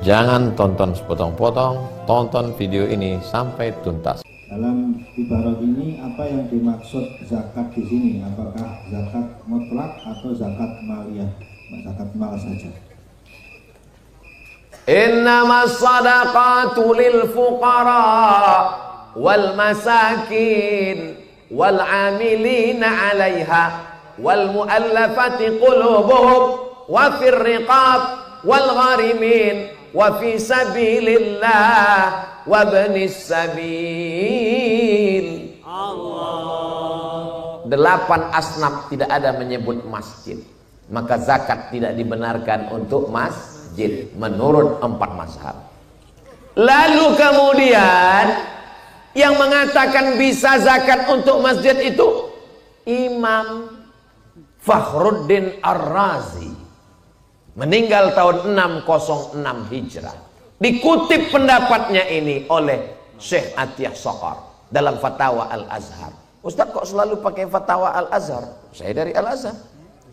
Jangan tonton sepotong-potong, tonton video ini sampai tuntas. Dalam ibarat ini apa yang dimaksud zakat di sini? Apakah zakat mutlak atau zakat maliyah? Zakat mal saja. Innamas sadaqatu lil fuqara wal masakin wal amilina 'alaiha wal muallafati qulubuhum wa fir riqab wal gharimin wa fi sabilillah wa ibnis sabil. Allah. 8 asnaf tidak ada menyebut masjid, maka zakat tidak dibenarkan untuk masjid menurut 4 mazhab. Lalu kemudian yang mengatakan bisa zakat untuk masjid itu Imam Fakhruddin Ar-Razi, meninggal tahun 606 Hijrah. Dikutip pendapatnya ini oleh Syekh Atiyah Saqar dalam Fatwa Al-Azhar. Ustaz kok selalu pakai Fatwa Al-Azhar? Saya dari Al-Azhar,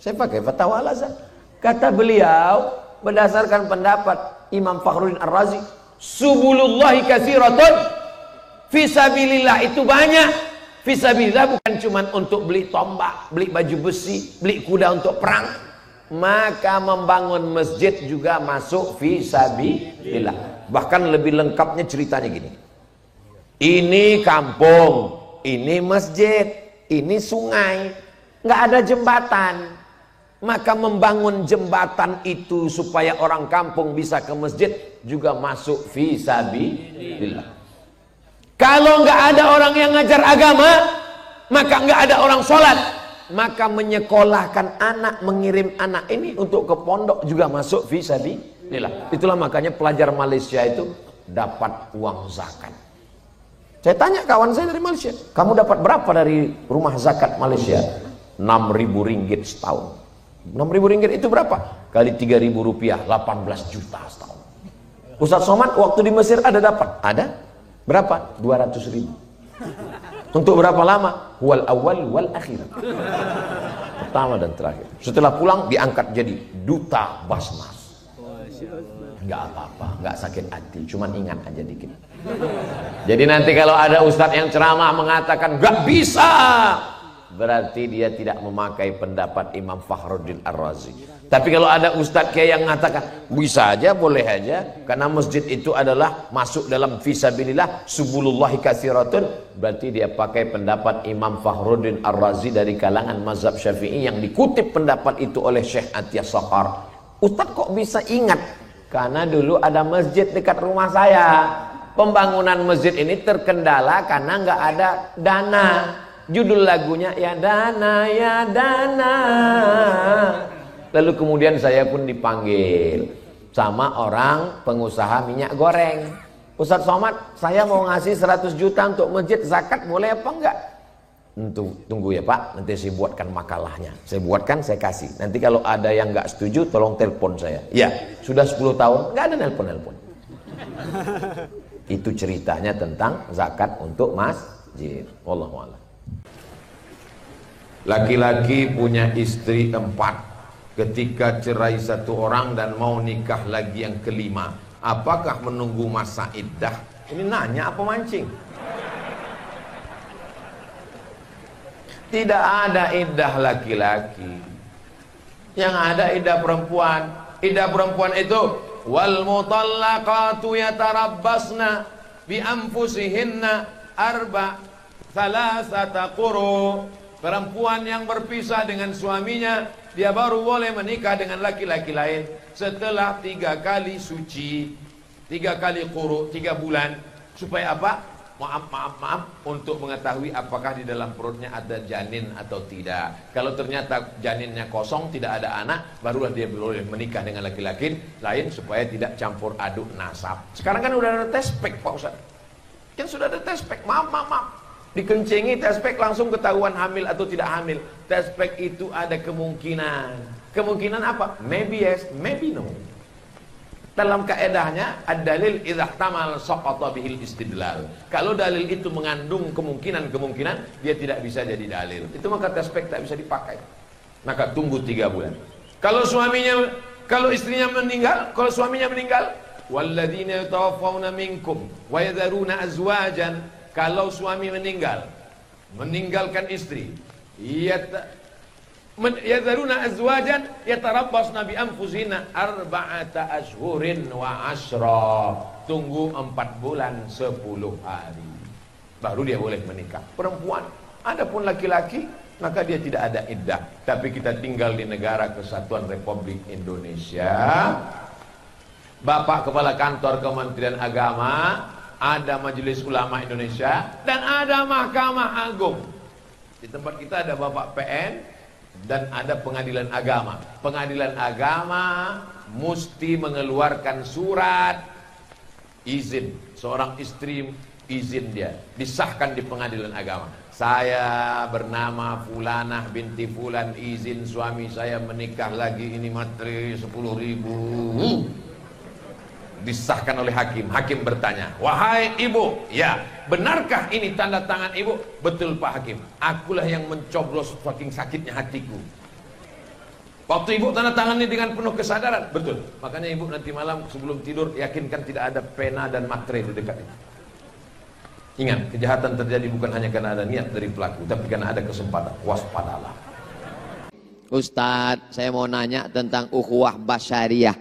saya pakai Fatwa Al-Azhar. Kata beliau, berdasarkan pendapat Imam Fakhruddin Ar-Razi, subulullahi katsiratun, fisabilillah itu banyak. Fisabilillah bukan cuma untuk beli tombak, beli baju besi, beli kuda untuk perang. Maka membangun masjid juga masuk fisabilillah. Bahkan lebih lengkapnya ceritanya gini. Ini kampung, ini masjid, ini sungai, nggak ada jembatan. Maka membangun jembatan itu supaya orang kampung bisa ke masjid juga masuk fisabilillah. Kalau nggak ada orang yang ngajar agama, maka nggak ada orang sholat. Maka menyekolahkan anak, mengirim anak ini untuk ke pondok juga masuk fisabilillah. Itulah makanya pelajar Malaysia itu dapat uang zakat. Saya tanya kawan saya dari Malaysia, kamu dapat berapa dari rumah zakat Malaysia? 6.000 ringgit setahun. 6.000 ringgit itu berapa? Kali 3.000 rupiah, 18 juta setahun. Ustaz Somad waktu di Mesir ada dapat? Ada. Berapa? 200.000. Untuk berapa lama? Wal awal wal akhir. Pertama dan terakhir. Setelah pulang diangkat jadi duta Basnas. Enggak apa-apa, enggak sakit hati, cuman ingat aja dikit. Jadi nanti kalau ada ustadz yang ceramah mengatakan enggak bisa, berarti dia tidak memakai pendapat Imam Fakhruddin Ar-Razi. Tapi kalau ada ustadz kayak yang mengatakan bisa aja, boleh aja, karena masjid itu adalah masuk dalam fisabilillah, subulullahi katsiratun, berarti dia pakai pendapat Imam Fakhruddin Ar-Razi dari kalangan mazhab Syafi'i yang dikutip pendapat itu oleh Syekh Atiyah Saqar. Ustadz kok bisa ingat? Karena dulu ada masjid dekat rumah saya. Pembangunan masjid ini terkendala karena nggak ada dana. Judul lagunya ya dana, ya dana. Lalu kemudian saya pun dipanggil sama orang pengusaha minyak goreng. Ustaz Somad, saya mau ngasih 100 juta untuk masjid, zakat boleh apa enggak? Tunggu ya Pak, nanti saya buatkan makalahnya. Saya buatkan, saya kasih. Nanti kalau ada yang enggak setuju, tolong telepon saya. Ya, sudah 10 tahun, enggak ada nelpon-nelpon. Itu ceritanya tentang zakat untuk masjid. Wallahu a'lam. Laki-laki punya istri 4. Ketika cerai 1 orang dan mau nikah lagi yang kelima, apakah menunggu masa iddah? Ini nanya apa mancing? Tidak ada iddah laki-laki. Yang ada iddah perempuan. Iddah perempuan itu wal mutallaqatu yatarabbasna bi anfusihinna thalathata quru. Perempuan yang berpisah dengan suaminya, dia baru boleh menikah dengan laki-laki lain setelah 3 kali suci, 3 kali quru, 3 bulan. Supaya apa? Maaf untuk mengetahui apakah di dalam perutnya ada janin atau tidak. Kalau ternyata janinnya kosong, tidak ada anak, barulah dia boleh menikah dengan laki-laki lain supaya tidak campur aduk nasab. Sekarang kan udah ada tespek Pak Ustaz. Kan sudah ada tespek. Maaf. Dikencengi tespek langsung ketahuan hamil atau tidak hamil. Tespek itu ada kemungkinan. Kemungkinan apa? Maybe yes, maybe no. Dalam kaedahnya ad-dalil idza ihtamal saqata bihil istidlal. Kalau dalil itu mengandung kemungkinan, dia tidak bisa jadi dalil. Itu maka tespek tak bisa dipakai. Maka tunggu 3 bulan. Kalau istrinya meninggal, kalau suaminya meninggal, Walladzina yatawaffawna minkum wa yadharuna azwajan, kalau suami meninggalkan istri, yadharuna azwajan yatarabbasna bi anfusina arba'ata ashhurin wa ashra, tunggu 4 bulan 10 hari baru dia boleh menikah. Perempuan, adapun laki-laki maka dia tidak ada iddah. Tapi kita tinggal di negara Kesatuan Republik Indonesia, Bapak Kepala Kantor Kementerian Agama, ada Majelis Ulama Indonesia, dan ada Mahkamah Agung. Di tempat kita ada Bapak PN dan ada Pengadilan Agama. Pengadilan Agama mesti mengeluarkan surat izin. Seorang istri izin dia, disahkan di Pengadilan Agama. Saya bernama Fulanah binti Fulan, izin suami saya menikah lagi, ini materi 10.000. Disahkan oleh hakim. Hakim bertanya, wahai ibu, ya benarkah ini tanda tangan ibu? Betul Pak Hakim, akulah yang mencoblos saking sakitnya hatiku. Waktu ibu tanda tangan ini dengan penuh kesadaran. Betul. Makanya ibu nanti malam sebelum tidur yakinkan tidak ada pena dan materai di dekat itu. Ingat, kejahatan terjadi bukan hanya karena ada niat dari pelaku, tapi karena ada kesempatan. Waspadalah. Ustadz, saya mau nanya tentang ukhuwah basyariah,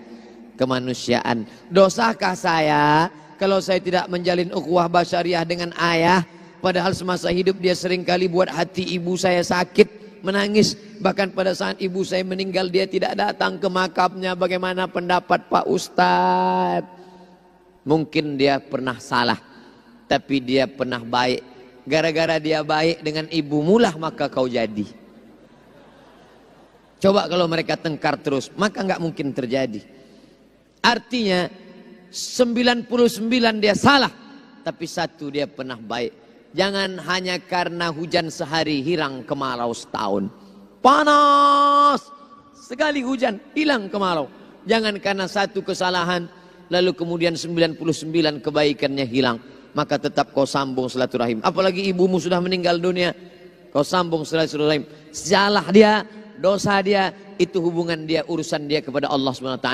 kemanusiaan. Dosakah saya kalau saya tidak menjalin ukhuwah basyariah dengan ayah, padahal semasa hidup dia seringkali buat hati ibu saya sakit, menangis. Bahkan pada saat ibu saya meninggal dia tidak datang ke makamnya. Bagaimana pendapat Pak Ustadz? Mungkin dia pernah salah, tapi dia pernah baik. Gara-gara dia baik dengan ibumu lah maka kau jadi. Coba kalau mereka tengkar terus, maka nggak mungkin terjadi. Artinya 99 dia salah, tapi 1 dia pernah baik. Jangan hanya karena hujan sehari hilang kemarau setahun. Panas sekali hujan, hilang kemarau. Jangan karena 1 kesalahan lalu kemudian 99 kebaikannya hilang. Maka tetap kau sambung silaturahim. Apalagi ibumu sudah meninggal dunia, kau sambung silaturahim. Salah dia, dosa dia, itu hubungan dia, urusan dia kepada Allah SWT.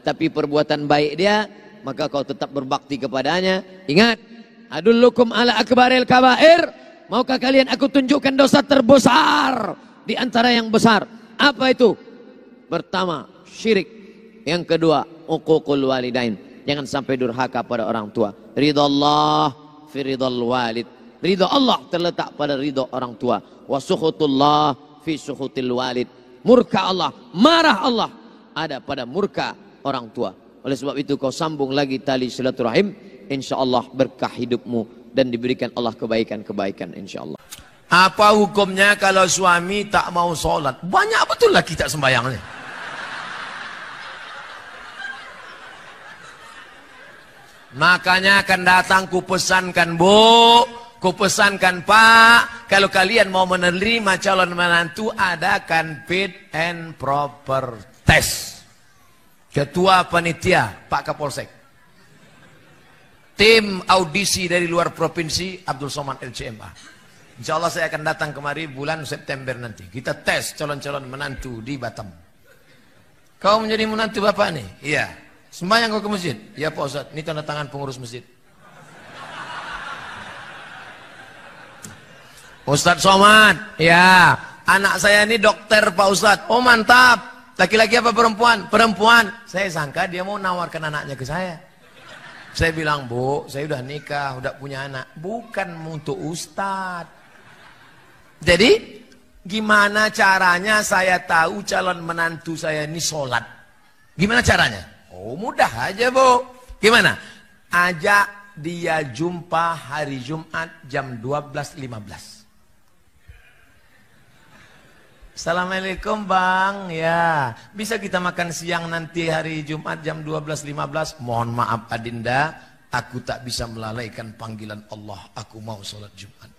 Tapi perbuatan baik dia, maka kau tetap berbakti kepadanya. Ingat, adullukum ala akbaril kabair. Maukah kalian aku tunjukkan dosa terbesar di antara yang besar? Apa itu? Pertama, syirik. Yang kedua, uququl walidain. Jangan sampai durhaka pada orang tua. Ridha Allah fi ridhal walid. Ridha Allah terletak pada ridha orang tua. Wa sukhutullah fi sukhutil walid. Murka Allah, marah Allah ada pada murka orang tua. Oleh sebab itu kau sambung lagi tali silaturahim, insyaallah berkah hidupmu dan diberikan Allah kebaikan-kebaikan insyaallah. Apa hukumnya kalau suami tak mau sholat? Banyak betul lah kita sembahyangnya. Makanya akan datang kupesankan bu, kupesankan pak, kalau kalian mau menerima calon menantu adakan fit and proper test. Ketua panitia Pak Kapolsek, tim audisi dari luar provinsi Abdul Somad LCMA. Insya Allah saya akan datang kemari bulan September nanti. Kita tes calon-calon menantu di Batam. Kau menjadi menantu bapak nih? Iya. Sembahyang kau ke masjid? Ya Pak Ustadz, ini tanda tangan pengurus masjid. Ustadz Somad, ya anak saya ini dokter Pak Ustadz. Oh mantap, laki-laki apa perempuan? Perempuan. Saya sangka dia mau nawarkan anaknya ke saya. Saya bilang, bu, saya udah nikah, udah punya anak. Bukan untuk Ustadz. Jadi gimana caranya saya tahu calon menantu saya ini sholat? Gimana caranya? Oh mudah aja bu. Gimana? Ajak dia jumpa hari Jumat jam 12.15. Assalamualaikum bang. Ya, bisa kita makan siang nanti hari Jumat jam 12.15. Mohon maaf Adinda, aku tak bisa melalaikan panggilan Allah. Aku mau sholat Jumat.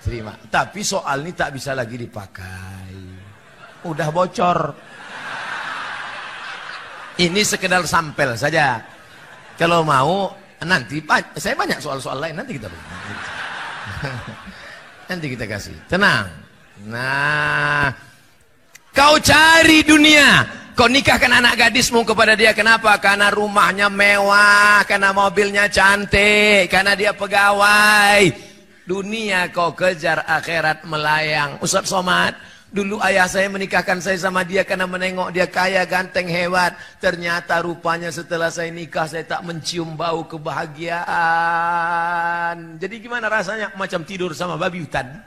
Terima. Tapi soal ini tak bisa lagi dipakai. Udah bocor. Ini sekedar sampel saja. Kalau mau nanti saya banyak soal-soal lain nanti kita nanti kita kasih. Tenang. Nah, kau cari dunia, Kau nikahkan anak gadismu kepada dia, kenapa? Karena rumahnya mewah, karena mobilnya cantik, karena dia pegawai. Dunia kau kejar, akhirat melayang. Ustaz Somad, dulu ayah saya menikahkan saya sama dia karena menengok dia kaya, ganteng, hebat. Ternyata rupanya setelah saya nikah saya tak mencium bau kebahagiaan. Jadi gimana rasanya? Macam tidur sama babi hutan.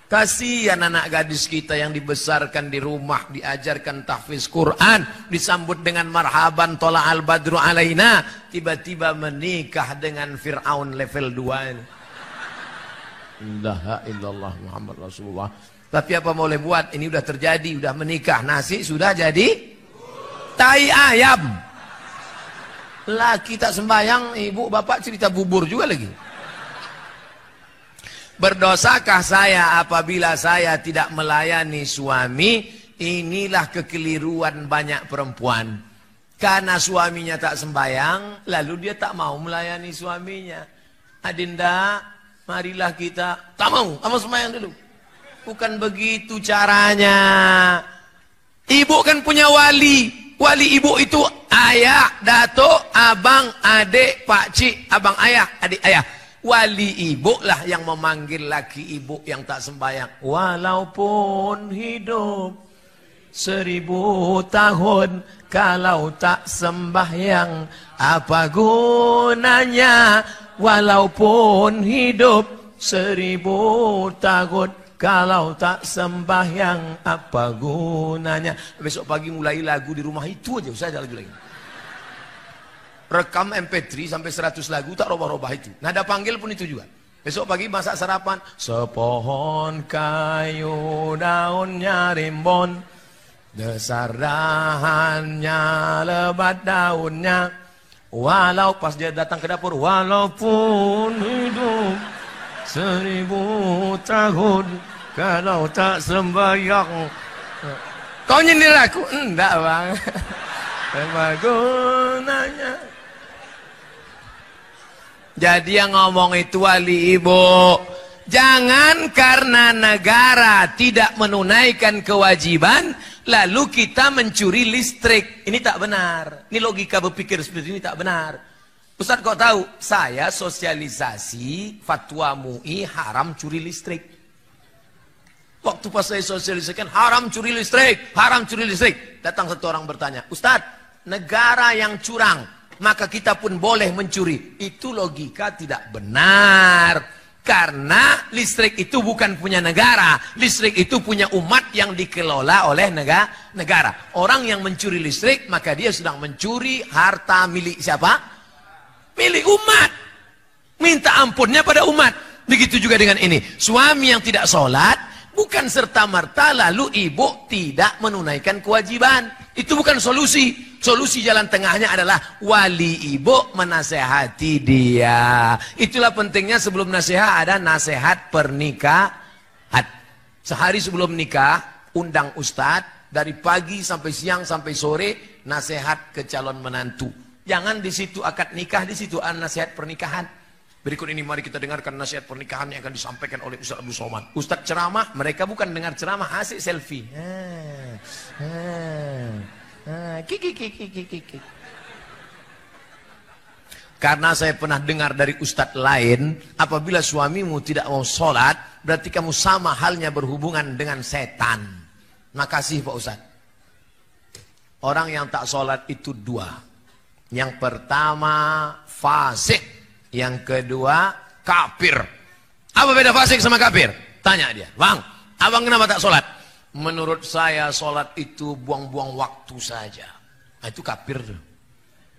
Kasihan anak gadis kita yang dibesarkan di rumah, diajarkan tahfiz Quran, disambut dengan marhaban tola al badru alaina, tiba-tiba menikah dengan Fir'aun level 2 ini. La illallah Muhammad Rasulullah. Tapi apa boleh buat, ini udah terjadi, udah menikah, nasi sudah jadi tai ayam. Lah kita sembahyang, ibu bapak cerita bubur juga lagi. Berdosakah saya apabila saya tidak melayani suami? Inilah kekeliruan banyak perempuan. Karena suaminya tak sembahyang, lalu dia tak mau melayani suaminya. Adinda, marilah kita, tak mau, kamu sembahyang dulu. Bukan begitu caranya. Ibu kan punya wali. Wali ibu itu ayah, datuk, abang, adik, pakcik, abang ayah, adik ayah. Wali ibu lah yang memanggil laki ibu yang tak sembahyang. Walaupun hidup 1000 tahun, kalau tak sembahyang apa gunanya? Walaupun hidup 1000 tahun, kalau tak sembahyang apa gunanya? Besok pagi mulai lagu di rumah itu aja, usah ada lagu lagi. Rekam MP3 sampai 100 lagu, tak robah-robah itu. Nada panggil pun itu juga. Besok pagi masak sarapan. Sepohon kayu daunnya rimbun, besar dahannya, lebat daunnya. Walau pas dia datang ke dapur, walaupun hidup 1000 tahun, kalau tak sembahyang. Kau nyindir aku? Enggak bang. Apa gunanya? Jadi yang ngomong itu wali ibu. Jangan karena negara tidak menunaikan kewajiban, lalu kita mencuri listrik. Ini tak benar. Ini logika berpikir seperti ini tak benar. Ustaz kok tahu? Saya sosialisasi fatwa MUI haram curi listrik. Waktu pas saya sosialisasikan haram curi listrik, haram curi listrik. Datang satu orang bertanya, Ustaz, negara yang curang, maka kita pun boleh mencuri. Itu logika tidak benar. Karena listrik itu bukan punya negara. Listrik itu punya umat yang dikelola oleh negara. Orang yang mencuri listrik, maka dia sedang mencuri harta milik siapa? Milik umat. Minta ampunnya pada umat. Begitu juga dengan ini. Suami yang tidak sholat, bukan serta-merta lalu ibu tidak menunaikan kewajiban. Itu bukan solusi. Solusi jalan tengahnya adalah wali ibu menasehati dia. Itulah pentingnya sebelum nasihat ada nasihat pernikahan. Sehari sebelum nikah, undang ustadz dari pagi sampai siang sampai sore nasihat ke calon menantu. Jangan di situ akad nikah, di situ ada nasihat pernikahan. Berikut ini mari kita dengarkan nasihat pernikahan yang akan disampaikan oleh Ustaz Abdul Somad. Ustaz ceramah, mereka bukan dengar ceramah, asik selfie. Karena saya pernah dengar dari ustaz lain, apabila suamimu tidak mau sholat, berarti kamu sama halnya berhubungan dengan setan. Makasih Pak Ustaz. Orang yang tak sholat itu dua. Yang pertama fasik, yang kedua kafir. Apa beda fasik sama kafir? Tanya dia, bang, abang kenapa tak sholat? Menurut saya sholat itu buang-buang waktu saja. Nah, itu kafir.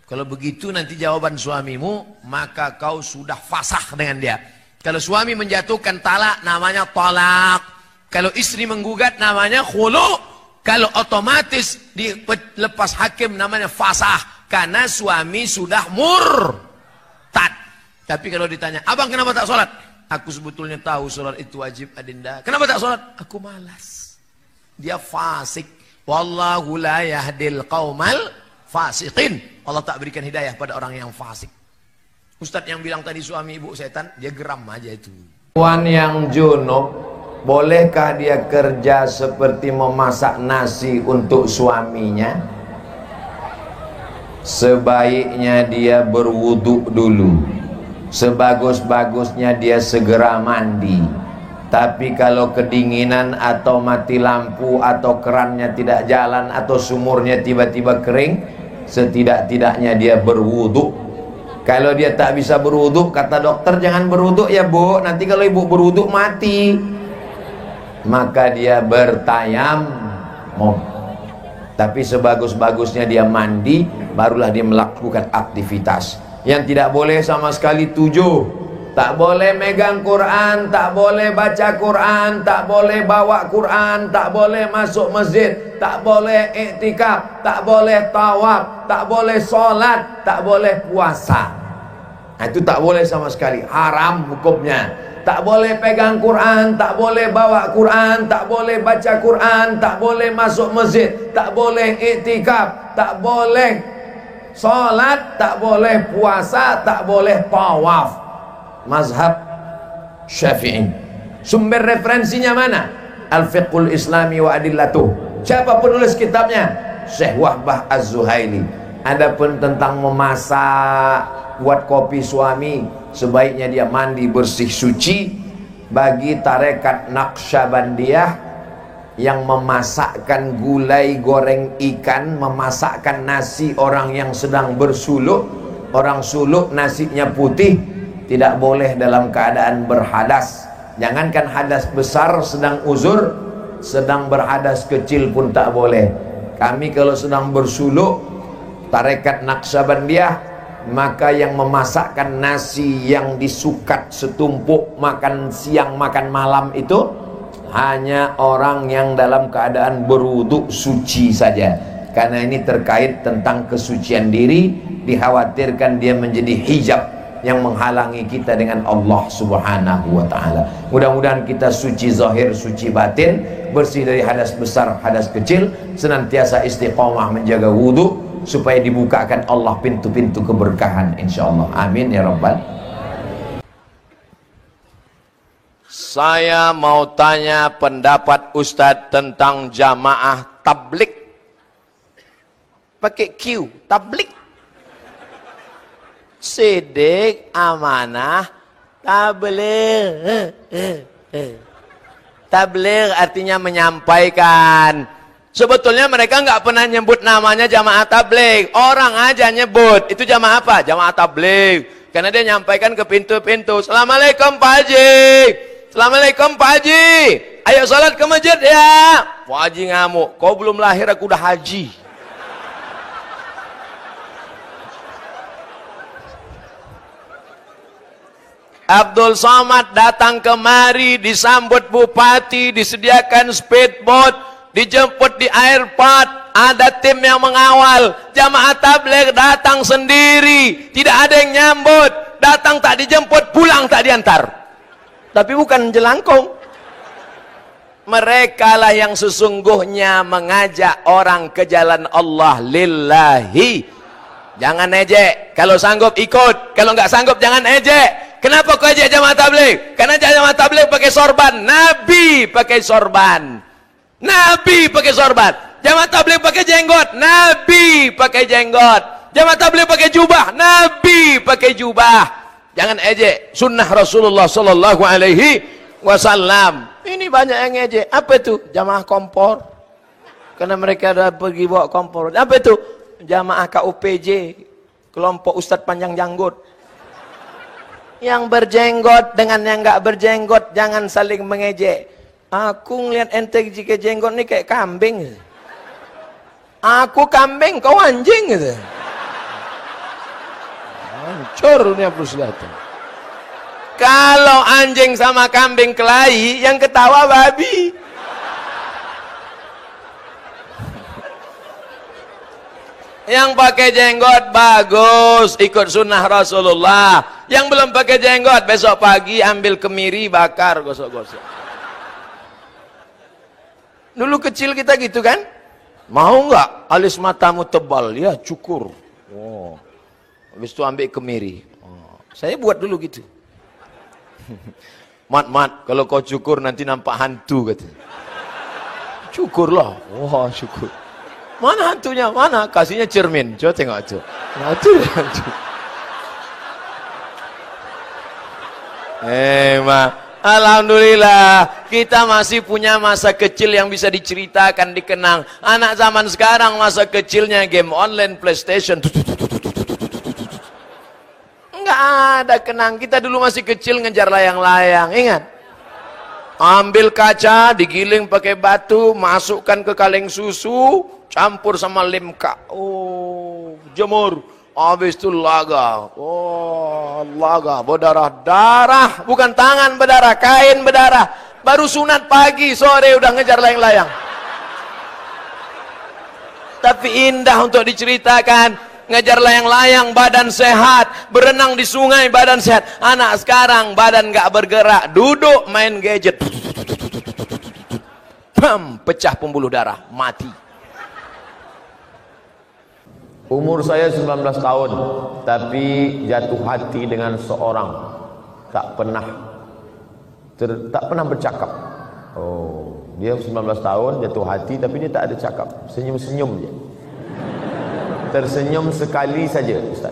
Kalau begitu nanti jawaban suamimu, maka kau sudah fasah dengan dia. Kalau suami menjatuhkan talak, namanya talak. Kalau istri menggugat, namanya khulu. Kalau otomatis dilepas hakim, namanya fasah. Karena suami sudah murtad. Tapi kalau ditanya, abang kenapa tak sholat? Aku sebetulnya tahu sholat itu wajib adinda. Kenapa tak sholat? Aku malas. Dia fasik. Wallahu la yahdil qaumal fasiqin. Allah tak berikan hidayah pada orang yang fasik. Ustadz yang bilang tadi suami ibu setan, dia geram aja itu. Wan yang junub Bolehkah dia kerja seperti memasak nasi untuk suaminya? Sebaiknya dia berwuduk dulu. Sebagus-bagusnya dia segera mandi. Tapi kalau kedinginan atau mati lampu atau kerannya tidak jalan atau sumurnya tiba-tiba kering, setidak-tidaknya dia berwuduk. Kalau dia tak bisa berwuduk, kata dokter, jangan berwuduk ya bu, nanti kalau ibu berwuduk mati. Maka dia bertayamum. Tapi sebagus-bagusnya dia mandi, barulah dia melakukan aktivitas. Yang tidak boleh sama sekali 7. Tak boleh megang Quran, tak boleh baca Quran, tak boleh bawa Quran, tak boleh masuk masjid, tak boleh iktikaf, tak boleh tawaf, tak boleh sholat, tak boleh puasa. Nah, itu tak boleh sama sekali, haram hukumnya. Tak boleh pegang Quran, tak boleh bawa Quran, tak boleh baca Quran, tak boleh masuk masjid, tak boleh iktikaf, tak boleh sholat, tak boleh puasa, tak boleh tawaf. Mazhab Syafi'i. Sumber referensinya mana? Al-Fiqhul Islami wa Adillatuh. Siapa penulis kitabnya? Syekh Wahbah Az-Zuhaili. Adapun tentang memasak, buat kopi suami, sebaiknya dia mandi bersih suci. Bagi tarekat Naqsyabandiyah yang memasakkan gulai goreng ikan, memasakkan nasi orang yang sedang bersuluk, orang suluk nasinya putih, tidak boleh dalam keadaan berhadas. Jangankan hadas besar, sedang uzur, sedang berhadas kecil pun tak boleh. Kami kalau sedang bersuluk tarekat Naqsyabandiyah, maka yang memasakkan nasi yang disukat setumpuk makan siang makan malam itu hanya orang yang dalam keadaan berwuduk suci saja. Karena ini terkait tentang kesucian diri, dikhawatirkan dia menjadi hijab yang menghalangi kita dengan Allah Subhanahu wa ta'ala. Mudah-mudahan kita suci zahir, suci batin, bersih dari hadas besar, hadas kecil, senantiasa istiqomah menjaga wudu supaya dibukakan Allah pintu-pintu keberkahan insyaallah. Amin ya rabbal. Saya mau tanya pendapat Ustadz tentang jamaah tablik. Pakai Q, tablik. Sidik, amanah, tabligh. Tabligh artinya menyampaikan. Sebetulnya mereka nggak pernah nyebut namanya jamaah tabligh. Orang aja nyebut. Itu jamaah apa? Jamaah tabligh. Karena dia nyampaikan ke pintu-pintu. Assalamualaikum Pak Haji. Assalamualaikum Pak Haji. Ayo sholat ke masjid ya. Pak Haji ngamuk. Kau belum lahir aku udah haji. Abdul Somad datang kemari, disambut bupati, disediakan speedboat, dijemput di airport, ada tim yang mengawal. Jamaah tabligh datang sendiri, tidak ada yang nyambut, datang tak dijemput, pulang tak diantar. Tapi bukan jelangkung. Mereka lah yang sesungguhnya mengajak orang ke jalan Allah lillahi. Jangan ejek, kalau sanggup ikut, kalau nggak sanggup jangan ejek. Kenapa kau ejek jamaah tabligh? Karena jamaah tabligh pakai sorban, Nabi pakai sorban. Nabi pakai sorban. Jamaah tabligh pakai jenggot, Nabi pakai jenggot. Jamaah tabligh pakai jubah, Nabi pakai jubah. Jangan ejek sunnah Rasulullah sallallahu alaihi wasallam. Ini banyak yang ejek. Apa itu? Jamaah kompor. Karena mereka dah pergi bawa kompor. Apa itu? Jamaah KUPJ, kelompok Ustadz Panjang Janggut. Yang berjenggot dengan yang enggak berjenggot jangan saling mengejek. Aku ngeliat ente jika jenggot ini kayak kambing. Aku kambing, kau anjing gitu. Hancur dunia persilatan. Kalau anjing sama kambing kelahi, yang ketawa babi. Yang pakai jenggot bagus, ikut sunnah Rasulullah. Yang belum pakai jenggot, besok pagi ambil kemiri, bakar, gosok-gosok. Dulu kecil kita gitu kan? Mau nggak alis matamu tebal? Ya cukur. Oh. Habis itu ambil kemiri. Oh. Saya buat dulu gitu. Mat, kalau kau cukur nanti nampak hantu kata. Cukurlah. Wah, syukur. Mana hantunya? Mana? Kasihnya cermin. Coba tengok tu. Nah, tu hantu. Alhamdulillah kita masih punya masa kecil yang bisa diceritakan, dikenang. Anak zaman sekarang masa kecilnya game online, PlayStation. Enggak ada kenang. Kita dulu masih kecil ngejar layang-layang, ingat? Ambil kaca, digiling pakai batu, masukkan ke kaleng susu, campur sama limka. Oh, jemur. Habis itu laga. Oh, laga berdarah-darah, bukan tangan berdarah, kain berdarah. Baru sunat pagi, sore udah ngejar layang-layang. Tapi indah untuk diceritakan. Ngejar layang-layang badan sehat, berenang di sungai badan sehat. Anak sekarang badan gak bergerak, duduk main gadget. Bam, pecah pembuluh darah, mati. Umur saya 19 tahun, tapi jatuh hati dengan seorang, tak pernah bercakap. Oh, dia 19 tahun jatuh hati, tapi dia tak ada cakap, senyum-senyum je. Tersenyum sekali saja, Ustaz.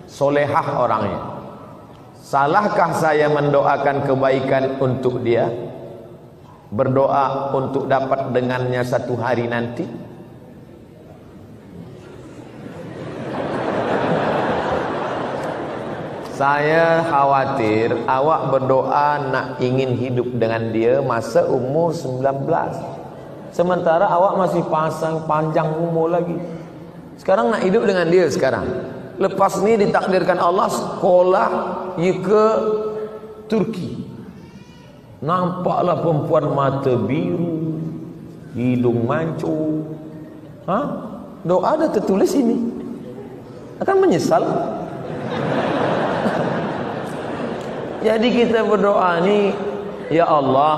Solehah orangnya. Salahkah saya mendoakan kebaikan untuk dia? Berdoa untuk dapat dengannya satu hari nanti? Saya khawatir awak berdoa nak ingin hidup dengan dia masa umur 19. Sementara awak masih panjang umur lagi. Sekarang nak hidup dengan dia sekarang. Lepas ni ditakdirkan Allah sekolah ke Turki. Nampaklah perempuan mata biru, hidung mancung. Doa ada tertulis ini. Akan menyesal. Jadi kita berdoa ni, ya Allah,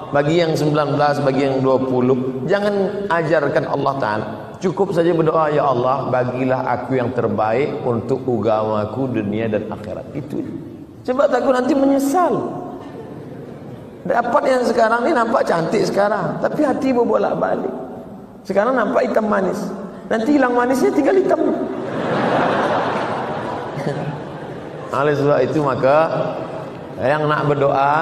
bagi yang 19, bagi yang 20, jangan ajarkan Allah Ta'ala. Cukup saja berdoa, ya Allah, bagilah aku yang terbaik untuk agamaku dunia dan akhirat. Itu. Sebab takut nanti menyesal. Dapat yang sekarang ni nampak cantik sekarang, tapi hati berbolak-balik. Sekarang nampak hitam manis, nanti hilang manisnya tinggal hitam. Oleh sebab itu maka yang nak berdoa,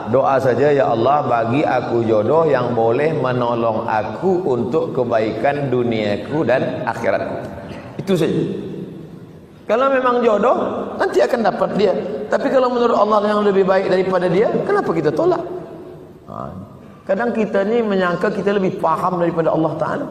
doa saja, ya Allah bagi aku jodoh yang boleh menolong aku untuk kebaikan duniaku dan akhiratku. Itu saja. Kalau memang jodoh, nanti akan dapat dia. Tapi kalau menurut Allah yang lebih baik daripada dia, kenapa kita tolak? Kadang kita ni menyangka kita lebih paham daripada Allah Ta'ala.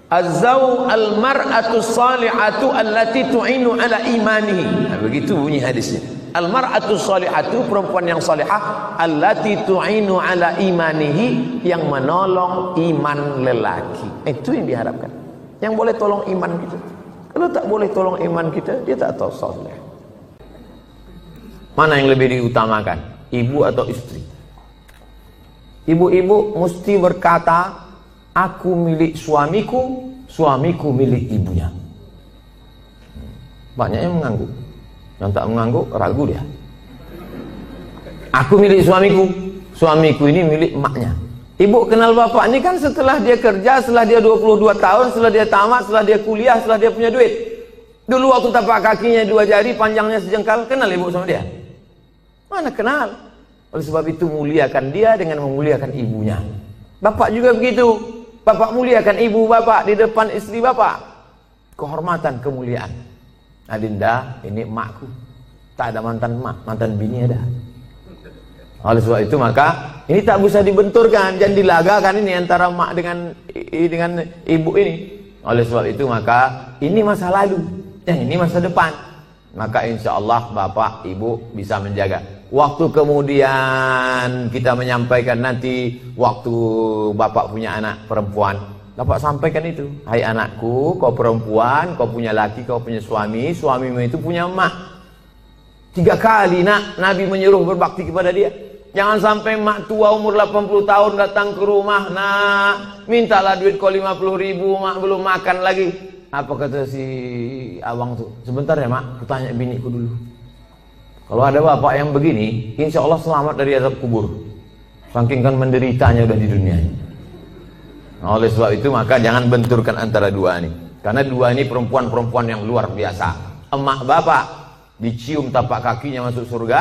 Az-zaw al-mar'atu salihatu allati tu'inu ala imanihi. Begitu bunyi hadisnya. Al-mar'atu salihatu, perempuan yang salihah, allati tu'inu ala imanihi, yang menolong iman lelaki. Itu yang diharapkan. Yang boleh tolong iman kita. Kalau tak boleh tolong iman kita, dia tak tahu salih. Mana yang lebih diutamakan? Ibu atau istri? Ibu-ibu mesti berkata, aku milik suamiku, suamiku milik ibunya. Banyak yang mengangguk. Yang tak mengangguk, ragu dia. Aku milik suamiku, suamiku ini milik maknya. Ibu kenal bapak ini kan setelah dia kerja, setelah dia 22 tahun, setelah dia tamat, setelah dia kuliah, setelah dia punya duit. Dulu waktu tapak kakinya 2 jari, panjangnya sejengkal, kenal ibu sama dia? Mana kenal? Oleh sebab itu muliakan dia dengan memuliakan ibunya. Bapak juga begitu. Bapak muliakan ibu bapak di depan istri bapak. Kehormatan, kemuliaan. Adinda, ini emakku. Tak ada mantan emak, mantan bini ada. Oleh sebab itu maka ini tak bisa dibenturkan, jangan dilagakan ini antara emak dengan ibu ini. Oleh sebab itu maka ini masa lalu, yang ini masa depan. Maka insya Allah bapak ibu bisa menjaga. Waktu kemudian kita menyampaikan nanti waktu bapak punya anak perempuan, bapak sampaikan itu, hai anakku, kau perempuan, kau punya laki, kau punya suami, suamimu itu punya emak. 3 kali nak Nabi menyuruh berbakti kepada dia. Jangan sampai mak tua umur 80 tahun datang ke rumah, nak mintalah duit kau 50.000, mak belum makan lagi. Apa kata si abang tuh? Sebentar ya mak, aku tanya biniku dulu. Kalau ada bapak yang begini, insya Allah selamat dari azab kubur. Saking kan menderitanya udah di dunia. Nah, oleh sebab itu maka jangan benturkan antara dua ini. Karena dua ini perempuan-perempuan yang luar biasa. Emak bapak dicium tapak kakinya masuk surga,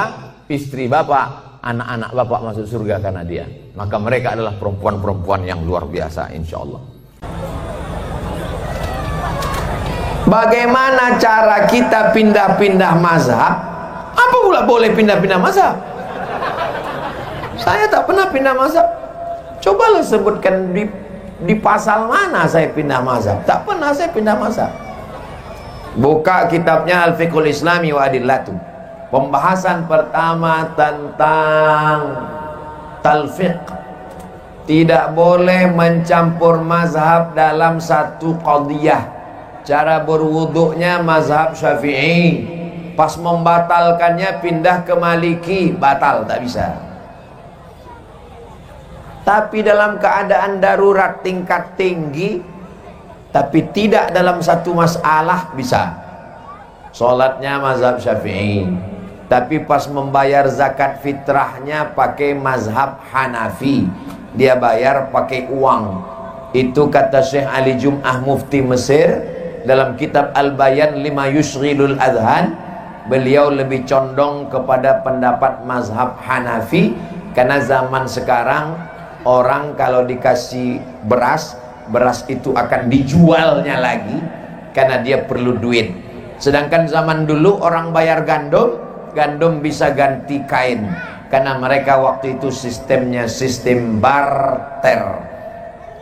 istri bapak, anak-anak bapak masuk surga karena dia. Maka mereka adalah perempuan-perempuan yang luar biasa insya Allah. Bagaimana cara kita pindah-pindah mazhab? Apa pula boleh pindah-pindah mazhab? Saya tak pernah pindah mazhab. Cobalah sebutkan di pasal mana saya pindah mazhab. Tak pernah saya pindah mazhab. Buka kitabnya Al-Fiqhul Islami wa Adillatu. Pembahasan pertama tentang talfiq. Tidak boleh mencampur mazhab dalam satu qadiyah. Cara berwuduknya mazhab Syafi'i. Pas membatalkannya pindah ke Maliki, batal, tak bisa. Tapi dalam keadaan darurat tingkat tinggi, tapi tidak dalam satu masalah, bisa. Sholatnya mazhab Syafi'i, tapi pas membayar zakat fitrahnya pakai mazhab Hanafi, dia bayar pakai uang. Itu kata Syekh Ali Jum'ah Mufti Mesir dalam kitab Al-Bayan lima yushghilul adhan. Beliau lebih condong kepada pendapat mazhab Hanafi, karena zaman sekarang orang kalau dikasih beras, beras itu akan dijualnya lagi karena dia perlu duit. Sedangkan zaman dulu orang bayar gandum, gandum bisa ganti kain, karena mereka waktu itu sistemnya sistem barter.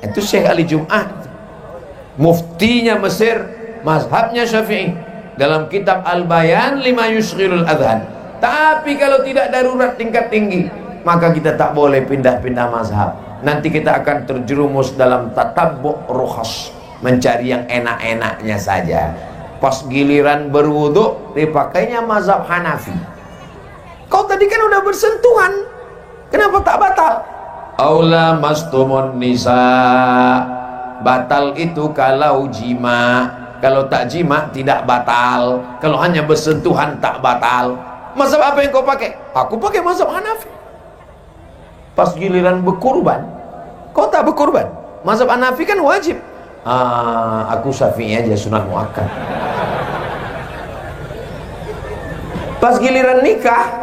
Itu Syekh Ali Jum'ah, muftinya Mesir, mazhabnya Syafi'i, dalam kitab Al-Bayan lima yushghilul adhan. Tapi kalau tidak darurat tingkat tinggi, maka kita tak boleh pindah-pindah mazhab. Nanti kita akan terjerumus dalam tatabbu' rukhas, mencari yang enak-enaknya saja. Pas giliran berwuduk dipakainya mazhab Hanafi. Kau tadi kan udah bersentuhan, kenapa tak batal? Aula mastumun nisa. Batal itu kalau jima. Kalau tak jima tidak batal. Kalau hanya bersentuhan tak batal. Mazhab apa yang kau pakai? Aku pakai mazhab Hanafi. Pas giliran berkurban, kau tak berkurban. Mazhab Hanafi kan wajib. Aku Syafi'i aja, sunat muakkad. Pas giliran nikah,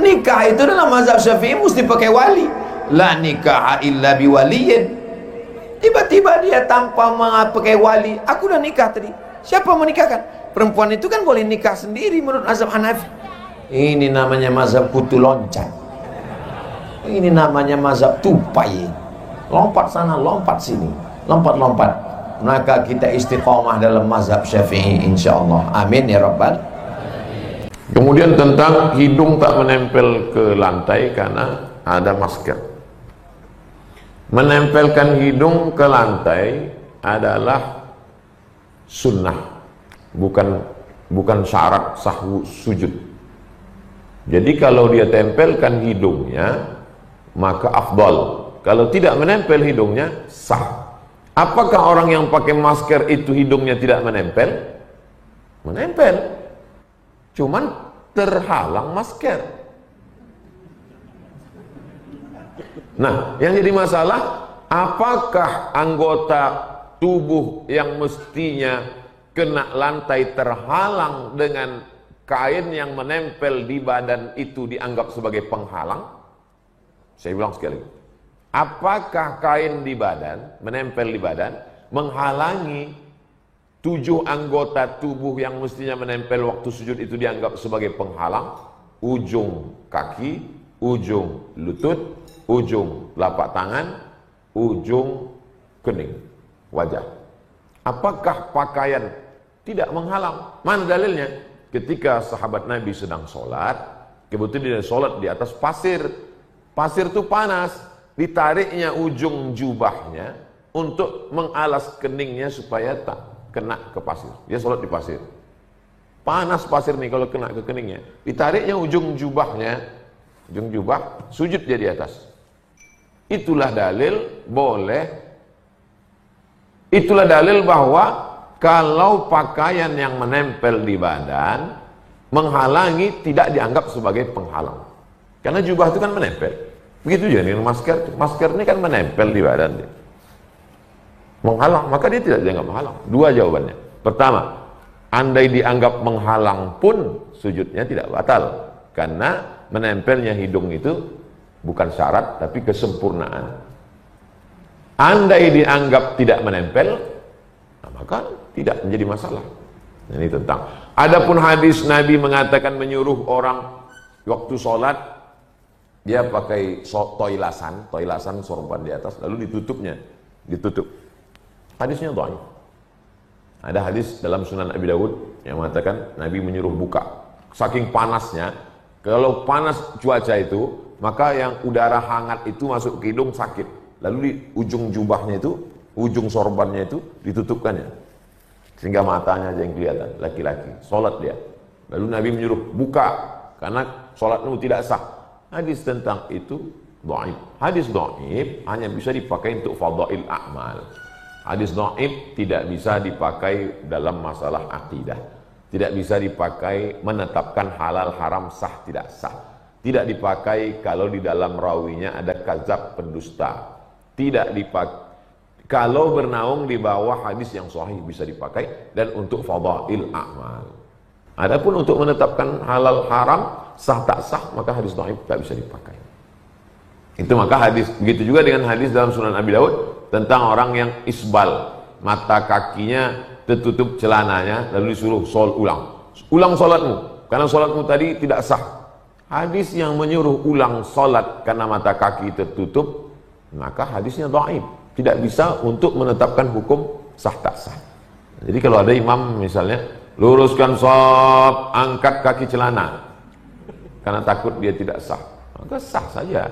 nikah itu dalam mazhab Syafi'i mesti pakai wali. La nikaha illa biwaliyin. Tiba-tiba dia tanpa pakai wali, aku udah nikah tadi. Siapa menikahkan? Perempuan itu kan boleh nikah sendiri menurut mazhab Hanafi. Ini namanya mazhab kutu loncat. Ini namanya mazhab tupai. Lompat sana, lompat sini, lompat-lompat. Maka kita istiqomah dalam mazhab Syafi'i insyaallah. Amin ya rabbal. Kemudian tentang hidung tak menempel ke lantai karena ada masker. Menempelkan hidung ke lantai adalah sunnah, bukan syarat sahwu sujud. Jadi kalau dia tempelkan hidungnya maka afdal. Kalau tidak menempel hidungnya sah. Apakah orang yang pakai masker itu hidungnya tidak menempel? Menempel, cuman terhalang masker. Nah, yang jadi masalah, apakah anggota tubuh yang mestinya kena lantai terhalang dengan kain yang menempel di badan itu dianggap sebagai penghalang? Saya bilang sekali, apakah kain di badan, menempel di badan, menghalangi 7 anggota tubuh yang mestinya menempel waktu sujud itu dianggap sebagai penghalang? Ujung kaki, ujung lutut, ujung telapak tangan, ujung kening, wajah. Apakah pakaian tidak menghalang? Mana dalilnya? Ketika sahabat Nabi sedang sholat, kebetulan dia sholat di atas pasir. Pasir itu panas, ditariknya ujung jubahnya untuk mengalas keningnya supaya tak kena ke pasir. Dia sholat di pasir. Panas pasir nih kalau kena ke keningnya. Ditariknya ujung jubahnya, ujung jubah, sujud dia di atas. Itulah dalil boleh. Itulah dalil bahwa kalau pakaian yang menempel di badan menghalangi tidak dianggap sebagai penghalang. Karena jubah itu kan menempel. Begitu juga dengan masker. Masker ini kan menempel di badan dia. Menghalang, maka dia tidak dianggap menghalang. Dua jawabannya. Pertama, andai dianggap menghalang pun sujudnya tidak batal. Karena menempelnya hidung itu bukan syarat, tapi kesempurnaan. Andai dianggap tidak menempel, maka tidak menjadi masalah. Ini tentang. Adapun hadis Nabi mengatakan menyuruh orang waktu sholat, dia pakai toilasan sorban di atas, lalu ditutup. Hadisnya dhaif. Ada hadis dalam Sunan Abi Dawud yang mengatakan Nabi menyuruh buka. Saking panasnya, kalau panas cuaca itu, maka yang udara hangat itu masuk ke hidung sakit. Lalu di ujung jubahnya itu, ujung sorbannya itu ditutupkannya. Sehingga matanya aja yang kelihatan, laki-laki. Sholat dia. Lalu Nabi menyuruh buka, karena sholatmu tidak sah. Hadis tentang itu dhaif. Hadis dhaif hanya bisa dipakai untuk fadail a'mal. Hadis dhaif tidak bisa dipakai dalam masalah akidah. Tidak bisa dipakai menetapkan halal haram sah tidak sah. Tidak dipakai kalau di dalam rawinya ada kadzab pendusta. Tidak dipakai kalau bernaung di bawah hadis yang sahih bisa dipakai, dan untuk fadail a'mal. Adapun untuk menetapkan halal haram sah tak sah, maka hadis dhaif tak bisa dipakai. Itu maka hadis, begitu juga dengan hadis dalam Sunan Abi Dawud tentang orang yang isbal, mata kakinya tertutup celananya, lalu disuruh ulang sholatmu, karena sholatmu tadi tidak sah. Hadis yang menyuruh ulang sholat karena mata kaki tertutup, maka hadisnya dhaif, tidak bisa untuk menetapkan hukum sah tak sah. Jadi kalau ada imam misalnya luruskan shaf, angkat kaki celana karena takut dia tidak sah, maka sah saja.